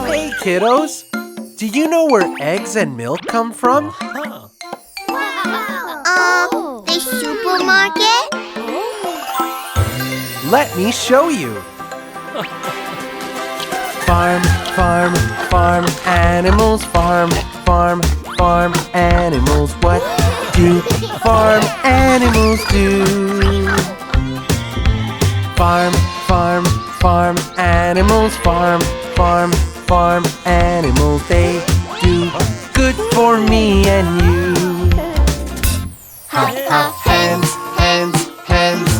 Hey, kiddos! Do you know where eggs and milk come from? The supermarket? Let me show you. Farm, farm, farm animals. Farm, farm, farm animals. What do farm animals do? Farm, farm, farm animals. Farm, farm, farm animals. They do good for me and you. Ha ha, hens, hens, hens.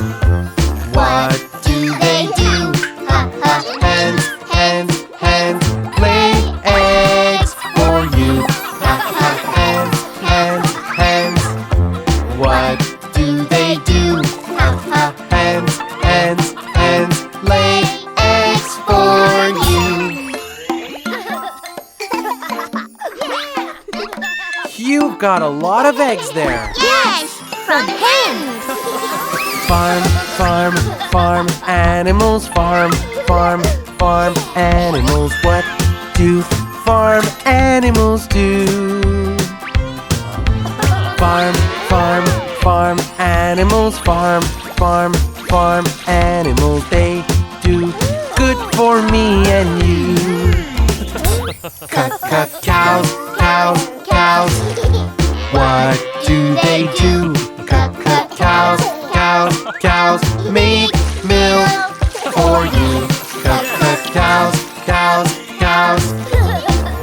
What do they do? Ha ha, hens, hens, hens. Lay eggs for you. Ha ha, hens, hens, hens. What do they do? Ha ha, hens, hens, hens. Lay eggs for you. You've got a lot of eggs there. Yes, from hens. Farm, farm, farm animals. Farm, farm, farm animals. What do farm animals do? Farm, farm, farm animals. Farm, farm, farm animals. They do good for me and you. Cows, cows, cows. What do they do? Cows, cows, cows. Make milk for you. Cows, cows, cows.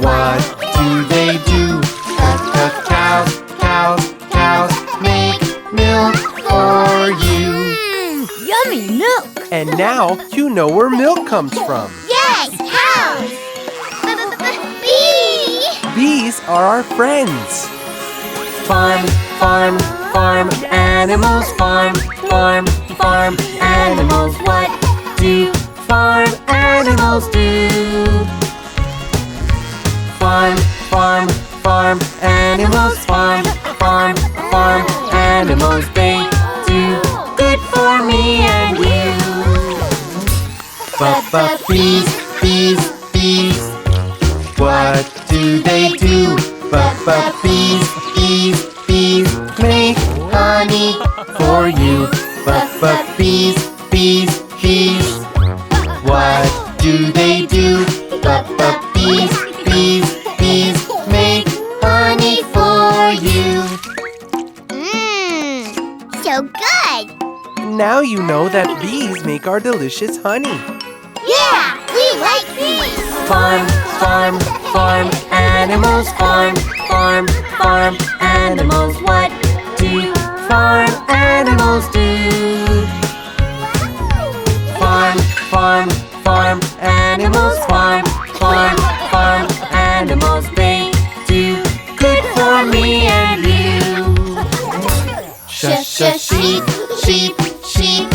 What do they do? Cows, cows, cows. Make milk for you. Yummy milk. And now you know where milk comes from. Yes, cows. Bees. Bees are our friends. Farm, farm, farm animals. Farm, farm, farm animals. What do farm animals do? Farm, farm, farm animals. Farm, farm, farm animals. They do good for me and you. But bees, bees, bees. What do they do? But bees, bees, bees make honey for you. But bees, bees, bees. What do they do? But bees, bees, bees make honey for you. So good. Now you know that bees make our delicious honey. Yeah, we like bees. Farm, farm, farm animals. Farm, farm, farm animals. What do farm animals do? Farm, farm, farm animals. Farm, farm, farm animals. They do good for me and you. Sheep, sheep, sheep.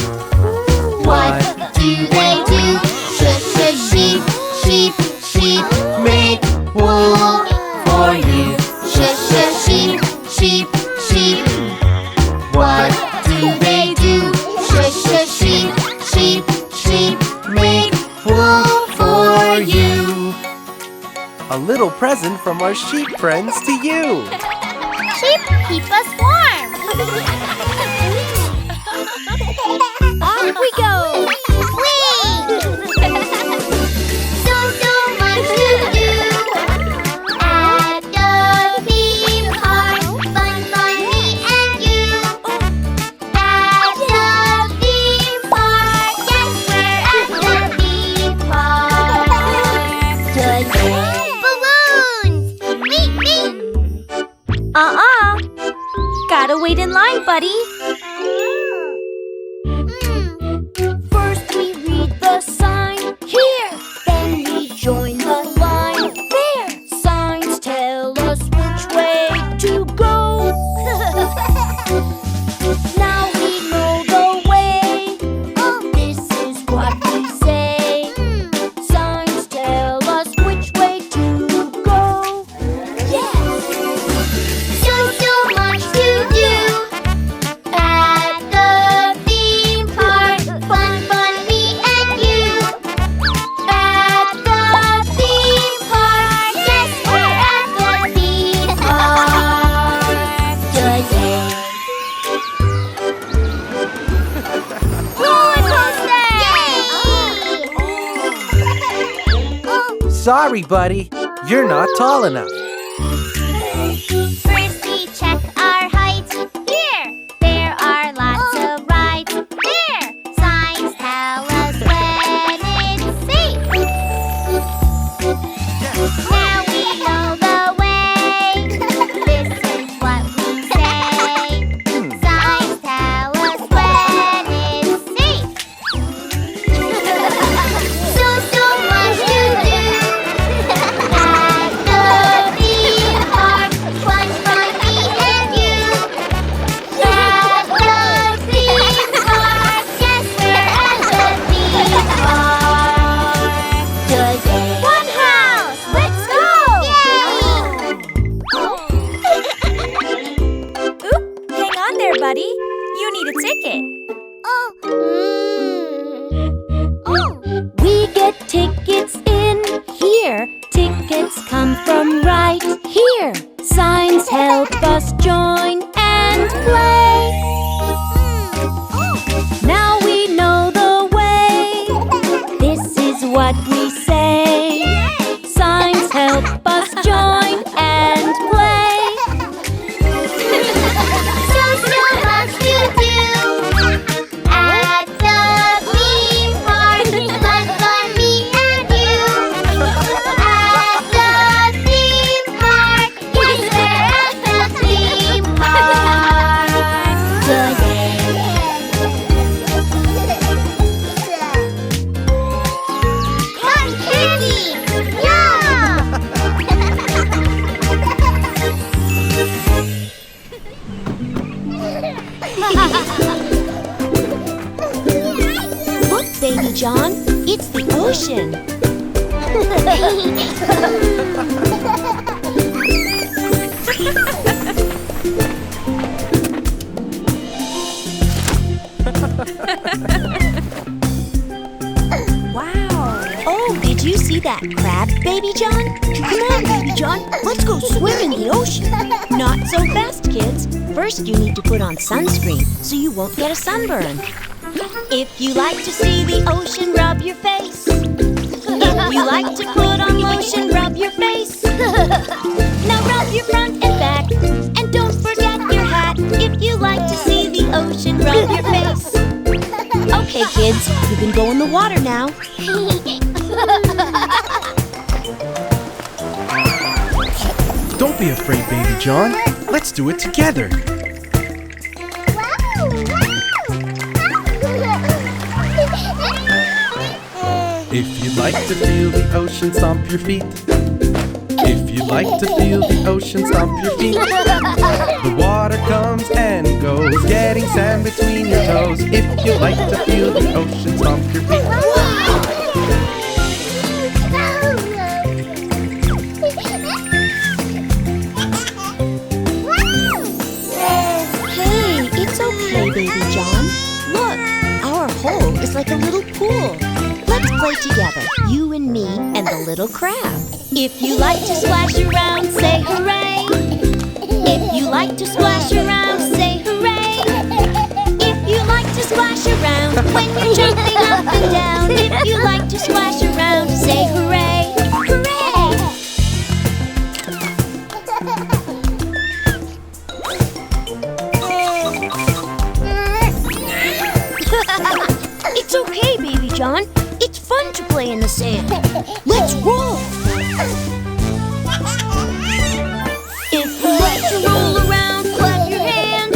What do they do? Sheep, sheep, sheep. Make wool for you. Sheep, sheep, sheep. What do they do? Sheep, sheep, sheep. Make wool for you. A little present from our sheep friends to you. Sheep keep us warm. On we go. Whee! So much to do at the theme park. Fun, me and you at the theme park. Yes, we're at the theme park. Balloons! Me! Gotta wait in line, buddy. First we read the sign here, then we join the line there. Signs tell us which way to go. Now we know the way. This is what we say. Signs tell us which way to go. Yes. So much to do Sorry, buddy. You're not tall enough. First we check our height. Here, there are lots of rides. There, signs tell us when it's safe. Now we know the way. This is what we say. Signs tell us when it's safe. So much to do at the theme park. Fun for me and you. At the theme park. Yes, we're at the theme park today. One house, let's go! Oop, hang on there, buddy. You need a ticket. We get tickets in here. Tickets come from right here. Signs help us join and play. Now we know the way. This is what we say. Signs help us join and play. So much to do at the theme park. Fun for me and you. At the theme park. Yes, we're at the theme park today. Cotton candy! Yum! Look, Baby John, it's the ocean. Wow. Oh, did you see that crab, Baby John? Come on, Baby John, let's go swim in the ocean. Not so fast, kids. First, you need to put on sunscreen so you won't get a sunburn. If you like to see the ocean, rub your face. If you like to put on lotion, rub your face. Now rub your front and back, and don't forget your hat. If you like to see the ocean, rub your face. Okay, kids, you can go in the water now. Don't be afraid, Baby John. Let's do it together. If you'd like to feel the ocean, stomp your feet. If you'd like to feel the ocean, stomp your feet. The water comes and goes, getting sand between your toes. If you'd like to feel the ocean, stomp your feet. Hey, it's okay, Baby John. Look, our hole is like a little pool. Let's play together, you and me and the little crab. If you like to splash around, say hooray. If you like to splash around, say hooray. If you like to splash around when you're jumping up and down. If you like to splash around, say hooray. Hooray! It's okay, Baby John. It's fun to play in the sand. Let's roll. If you like to roll around, clap your hands.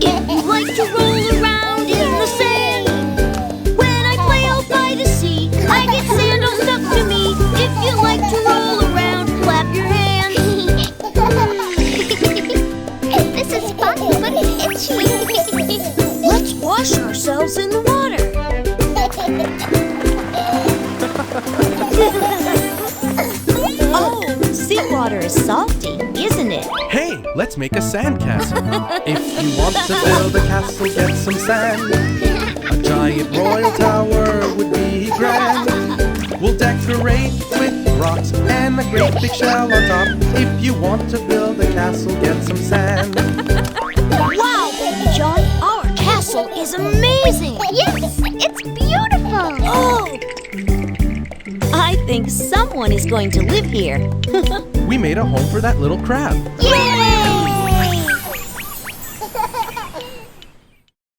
If you like to roll around in the sand. When I play out by the sea, I get sand all stuck to me. If you like to roll around, clap your hands. This is fun, but it's itchy. Let's wash ourselves in the water. Oh, seawater is salty, isn't it? Hey, let's make a sandcastle. If you want to build a castle, get some sand. A giant royal tower would be grand. We'll decorate with rocks and a great big shell on top. If you want to build a castle, get some sand. Wow, Baby John, our castle is amazing! Yes, it's beautiful! Oh! I think think someone is going to live here. We made a home for that little crab. Yay!